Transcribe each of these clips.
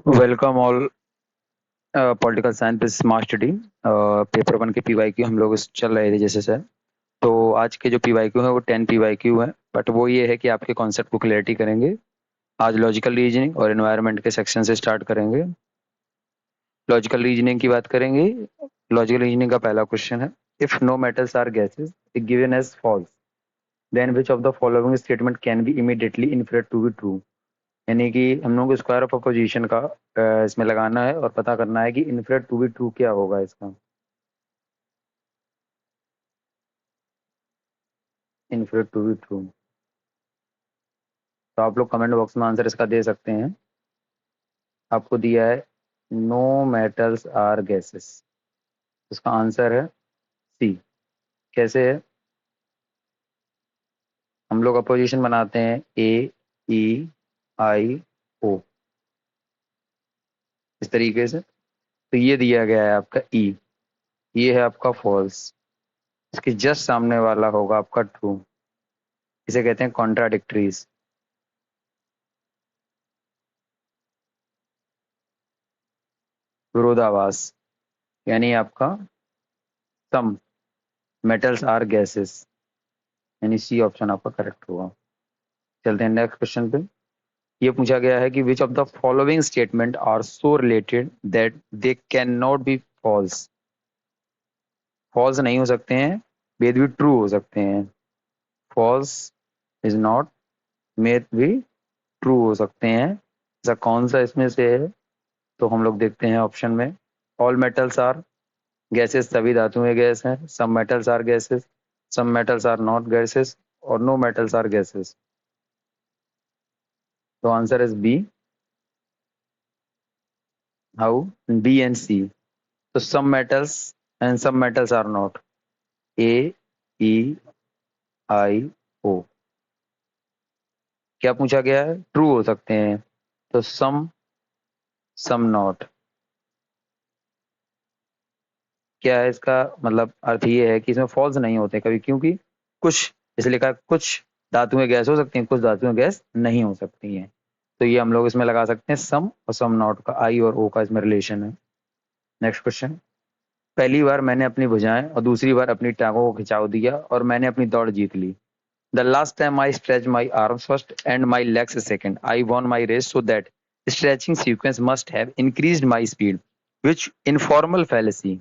Welcome all political science with smart study. Paper one के PYQ हम लोग चल रहे थे जैसे सर। तो आज के जो पीवाईक्यू है वो 10 पीवाईक्यू है, बट वो ये है कि आपके कॉन्सेप्ट को क्लैरिटी करेंगे। आज लॉजिकल रीजनिंग और एनवायरनमेंट के सेक्शन से स्टार्ट करेंगे। लॉजिकल रीजनिंग की बात करेंगे। लॉजिकल रीजनिंग का पहला क्वेश्चन है, if no metals are gases given as false then which of the following statement can be immediately inferred to be true. यानी कि हम लोग को स्क्वायर ऑफ अपोजिशन का इसमें लगाना है और पता करना है कि इन्फरेड टू बी ट्रू क्या होगा इसका। Infinite to be true. तो आप लोग कमेंट बॉक्स में आंसर इसका दे सकते हैं। आपको दिया है नो मेटल्स आर गैसेस, इसका आंसर है सी। कैसे है? हम लोग अपोजिशन बनाते हैं ए ई आई ओ इस तरीके से। तो ये दिया गया है आपका ई, ये है आपका फॉल्स। इसके जस्ट सामने वाला होगा आपका ट्रू। इसे कहते हैं कॉन्ट्राडिक्टरीज, विरोधाभास। यानी आपका सम मेटल्स आर गैसेस, यानी सी ऑप्शन आपका करेक्ट होगा। चलते हैं नेक्स्ट क्वेश्चन पे। ये पूछा गया है कि which of the following statement are so related that they can not be false. False नहीं हो सकते हैं, वेद भी ट्रू हो सकते हैं। फॉल्स इज नॉट, मेद भी ट्रू हो सकते हैं। ऐसा कौन सा इसमें से है? तो हम लोग देखते हैं ऑप्शन में। ऑल मेटल्स आर गैसेस, सभी धातुएं गैस हैं। Some metals are gases, some metals are not gases, और नो मेटल्स आर गैसेस। तो answer is B. How? B and C. तो some metals and some metals are not, A E I O. क्या पूछा गया है? True हो सकते हैं। तो सम नॉट। क्या है इसका मतलब? अर्थ ये है कि इसमें फॉल्स नहीं होते कभी, क्योंकि कुछ, इसलिए कहा कुछ धातुएं गैस हो सकती हैं, कुछ धातुएं गैस नहीं हो सकती हैं। तो ये हम लोग इसमें लगा सकते हैं सम और सम नॉट का, आई और ओ का इसमें रिलेशन है। Next question. पहली बार मैंने अपनी भुजाएं और दूसरी बार अपनी टांगों को खिंचाव दिया और मैंने अपनी दौड़ जीत ली। The last time I stretched my arms first and my legs second, I won my race, so that stretching sequence must have increased my speed. Which informal fallacy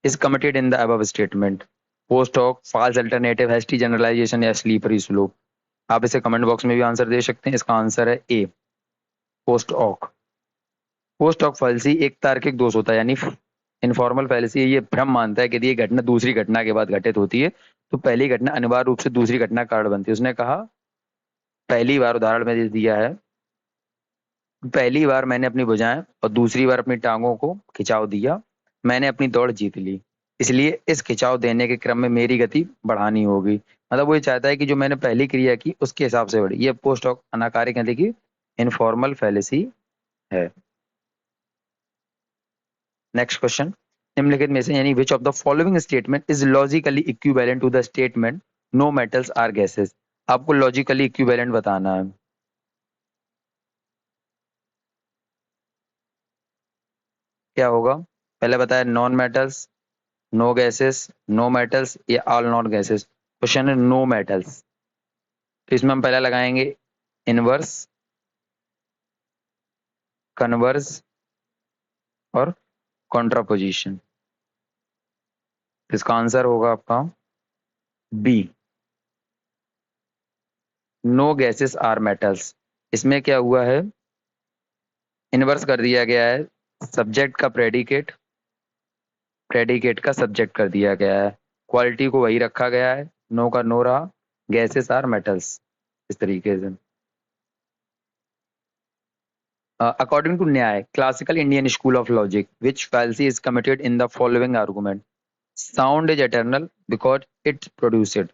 is committed in the above statement? Post hoc, false alternative, hasty generalization या slippery slope? आप इसे comment box में भी answer दे सकते हैं। इसका answer है ए, post ऑक। पोस्ट ऑक फैलेसी एक तार्किक दोष होता है, यानी इनफॉर्मल फैलेसी ये भ्रम मानता है कि यदि ये घटना दूसरी घटना के बाद घटित होती है तो पहली घटना अनिवार्य रूप से दूसरी घटना का कारण बनती है। उसने कहा पहली बार, उदाहरण में दे दिया है, पहली बार मैंने अपनी भुजाएं और दूसरी बार अपनी टांगों को खिंचाव दिया, मैंने अपनी दौड़ जीत ली, इसलिए इस खिंचाव देने के क्रम में मेरी गति बढ़ानी होगी। मतलब वो ये चाहता है कि जो मैंने पहली क्रिया की उसके हिसाब से बढ़ी। ये पोस्ट ऑक अनाकार्य कहते की इनफॉर्मल फैलेसी है। Next question. निम्नलिखित में से यानी which of the following statement is logically equivalent to the statement no metals are gases. आपको लॉजिकली इक्विवेलेंट बताना है। क्या होगा? पहले बताया non metals, no gases, no metals या ऑल नॉट गैसेस। क्वेश्चन है नो मेटल्स। तो इसमें हम पहला लगाएंगे इनवर्स, कन्वर्स और कॉन्ट्रापोजिशन। इसका आंसर होगा आपका B, no gases are metals. इसमें क्या हुआ है? इनवर्स कर दिया गया है सब्जेक्ट का प्रेडिकेट, प्रेडिकेट का सब्जेक्ट कर दिया गया है, क्वालिटी को वही रखा गया है, नो का नो रहा, गैसेस आर मेटल्स, इस तरीके से। According to Nyaya classical Indian school of logic which fallacy is committed in the following argument. Sound is eternal because it produced.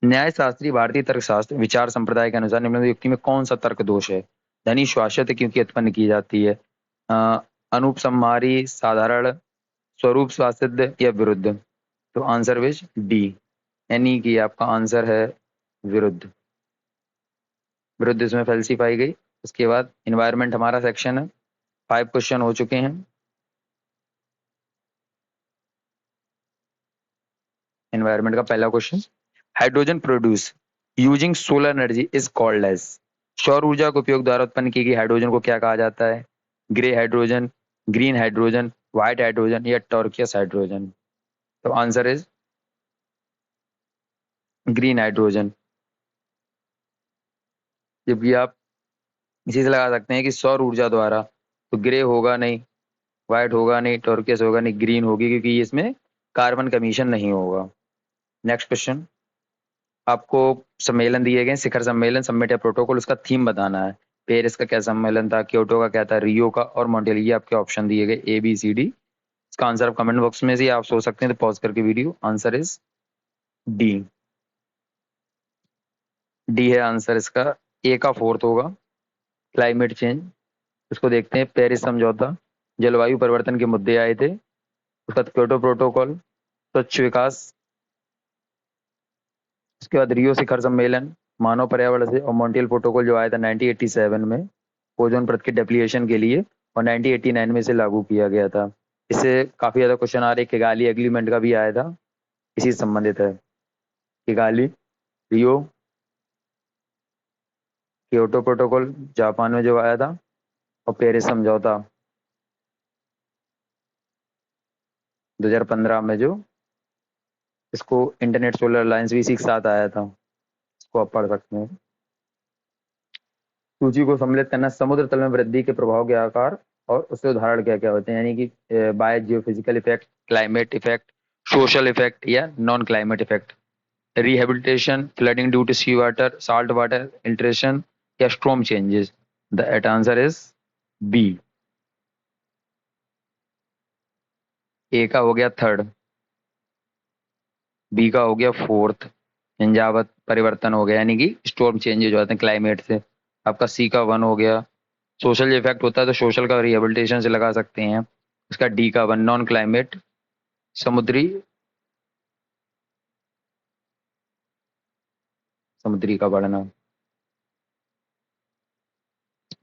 न्याय शास्त्री भारतीय तर्कशास्त्र विचार संप्रदाय के अनुसार निम्नलिखित युक्ति में कौन सा तर्क दोष है? धनी शाश्वत क्योंकि उत्पन्न की जाती है, अ, अनुपसंहारी, साधारण, स्वरूप स्वासिद्ध या विरुद्ध। तो आंसर विच डी, यानी कि आपका आंसर है विरुद्ध। विरुद्ध इसमें फैल्सी पाई गई। उसके बाद इन्वायरमेंट हमारा सेक्शन है, 5 क्वेश्चन हो चुके हैं। एनवायरनमेंट का पहला question, hydrogen produce using solar energy is called as. सौर ऊर्जा के उपयोग द्वारा उत्पन्न की गई हाइड्रोजन को क्या कहा जाता है? Grey hydrogen, green hydrogen, white hydrogen या टॉर्कियस हाइड्रोजन? तो आंसर इज ग्रीन हाइड्रोजन। जबकि आप इसी से लगा सकते हैं कि सौर ऊर्जा द्वारा, तो ग्रे होगा नहीं, व्हाइट होगा नहीं, टॉर्कियस होगा नहीं, ग्रीन होगी, क्योंकि इसमें कार्बन का emission नहीं होगा। नेक्स्ट क्वेश्चन, आपको सम्मेलन दिए गए, शिखर सम्मेलन, समिट या प्रोटोकॉल, उसका थीम बताना है। पेरिस का क्या सम्मेलन था, क्योटो का क्या था, रियो का और मॉन्ट्रियल, ये आपके ऑप्शन दिए गए ए बी सी डी। इसका आंसर आप कमेंट बॉक्स में से आप सोच सकते हैं, तो पॉज करके video. Answer is D. D है आंसर इसका। ए का फोर्थ होगा क्लाइमेट चेंज। उसको देखते हैं, पेरिस समझौता, जलवायु परिवर्तन के मुद्दे आए थे, उसका क्योटो प्रोटोकॉल, स्वच्छ विकास, उसके बाद रियो शिखर सम्मेलन मानव पर्यावरण से, और मॉन्ट्रियल प्रोटोकॉल जो आया था 1987 में ओजोन परत के डेप्लीशन के लिए, और 1989 में इसे लागू किया गया था। इससे काफी ज्यादा क्वेश्चन आ रहे हैं। किगाली एग्रीमेंट का भी आया था, इसी से संबंधित है। किगाली, रियो, क्योटो प्रोटोकॉल जापान में जो आया था, और पेरिस समझौता 2015 में जो, इसको इंटरनेट सोलर अलायंस भी इसी के साथ आया था, इसको आप पढ़ सकते हैं। सूची को सम्मिलित करना, समुद्र तल में वृद्धि के प्रभाव के आकार और उसके उदाहरण क्या क्या होते हैं, यानी कि by geophysical effect, climate effect, social effect या non climate effect. Rehabilitation, flooding due to sea water, salt water infiltration या storm changes. The right answer is B. A का हो गया थर्ड, बी का हो गया फोर्थ, इंजावत परिवर्तन हो गया, यानी कि स्टॉर्म चेंजेस हो जाते हैं क्लाइमेट से। आपका सी का वन हो गया, सोशल इफेक्ट होता है तो सोशल का रिहेबिलिटेशन से लगा सकते हैं। उसका डी का वन, नॉन क्लाइमेट, समुद्री, समुद्री का बढ़ना।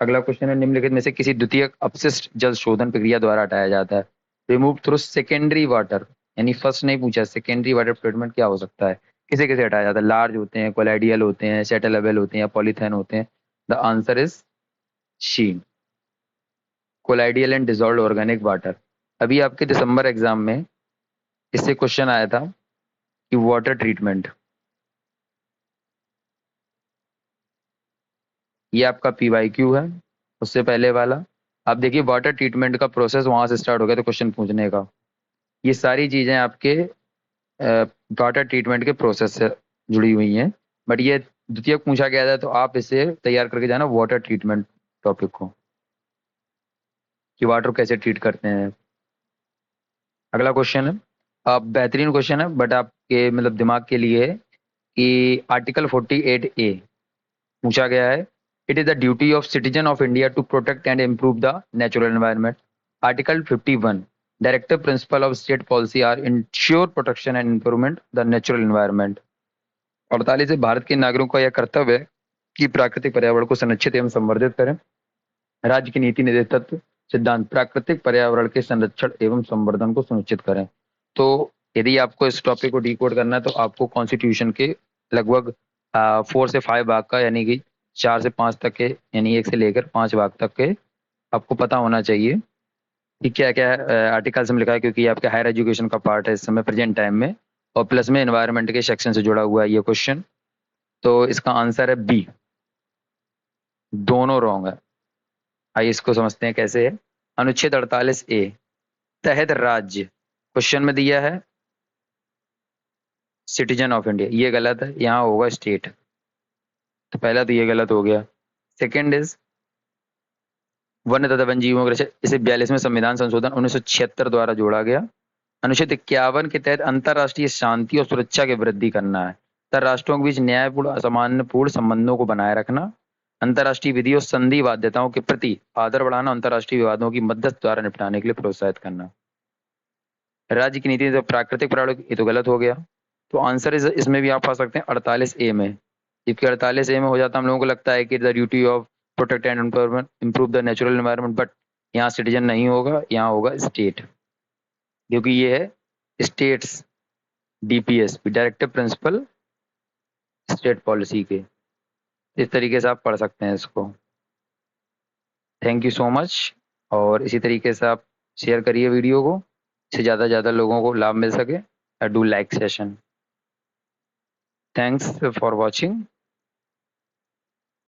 अगला क्वेश्चन है, निम्नलिखित में से किसी द्वितीयक अपशिष्ट जल शोधन प्रक्रिया द्वारा हटाया जाता है? रिमूव थ्रू सेकेंडरी वाटर, यानी फर्स्ट नहीं पूछा, सेकेंडरी वाटर ट्रीटमेंट क्या हो सकता है, किसे किसे हटाया जाता है? लार्ज होते हैं, कोलाइडियल होते हैं, सेटलेबल होते हैं या पॉलीथेन होते हैं? The answer is she, colloidal and dissolve organic water. अभी आपके दिसंबर एग्जाम में इससे क्वेश्चन आया था कि वाटर ट्रीटमेंट, ये आपका पीवाईक्यू है, उससे पहले वाला। आप देखिए वाटर ट्रीटमेंट का प्रोसेस वहां से स्टार्ट हो गया था क्वेश्चन पूछने का। ये सारी चीजें आपके वाटर ट्रीटमेंट के प्रोसेस से जुड़ी हुई हैं, बट ये द्वितीयक पूछा गया था, तो आप इसे तैयार करके जाना वाटर ट्रीटमेंट टॉपिक को, कि वाटर कैसे ट्रीट करते हैं। अगला क्वेश्चन है, आप बेहतरीन क्वेश्चन है बट आपके मतलब दिमाग के लिए है, कि आर्टिकल 48A पूछा गया है, it is the duty of citizen of India to protect and improve the natural environment. Article 51, directive principle of state policy are ensure protection and improvement the natural environment. 48 से भारत के नागरिकों का यह कर्तव्य है कि प्राकृतिक पर्यावरण को संरक्षित एवं संवर्धित करें। राज्य की नीति निर्देश तत्व सिद्धांत प्राकृतिक पर्यावरण के संरक्षण एवं संवर्धन को सुनिश्चित करें। तो यदि आपको इस टॉपिक को डिकोड करना है, तो आपको कॉन्स्टिट्यूशन के लगभग 4 से 5 भाग का, यानी कि 4 से 5 तक के, यानी 1 से लेकर 5 भाग तक के आपको पता होना चाहिए कि क्या क्या आर्टिकल्स में लिखा है, क्योंकि ये आपके हायर एजुकेशन का पार्ट है इस समय प्रेजेंट टाइम में, और प्लस में एनवायरनमेंट के सेक्शन से जुड़ा हुआ है ये क्वेश्चन। तो इसका आंसर है बी, दोनों रॉन्ग है। आइए इसको समझते हैं कैसे है। अनुच्छेद 48A तहत राज्य, क्वेश्चन में दिया है सिटीजन ऑफ इंडिया, ये गलत है, यहाँ होगा स्टेट, तो पहला तो ये गलत हो गया। सेकंड इज वन्य तथा वन जीवों के रक्षक, इसे 42वें संविधान संशोधन 1976 द्वारा जोड़ा गया। अनुच्छेद 51 के तहत अंतरराष्ट्रीय शांति और सुरक्षा की वृद्धि करना है, अंतर राष्ट्रों के बीच न्यायपूर्ण असामान्यपूर्ण संबंधों को बनाए रखना, अंतरराष्ट्रीय विधि और संधि बाध्यताओं के प्रति आदर बढ़ाना, अंतरराष्ट्रीय विवादों की मध्यस्थ द्वारा निपटाने के लिए प्रोत्साहित करना। राज्य की नीति तो प्राकृतिक पर्यावरण, ये तो गलत हो गया। तो आंसर इस इसमें भी आप पा सकते हैं 48A में, जबकि 48A में हो जाता, हम लोगों को लगता है कि the duty of protect and improve the natural environment, but यहाँ सिटीजन नहीं होगा, यहाँ होगा स्टेट, क्योंकि ये है states DPS directive principle state policy के। इस तरीके से आप पढ़ सकते हैं इसको। Thank you so much. और इसी तरीके से आप शेयर करिए वीडियो को, इससे ज़्यादा ज़्यादा लोगों को लाभ मिल सके। Do like session. Thanks for watching.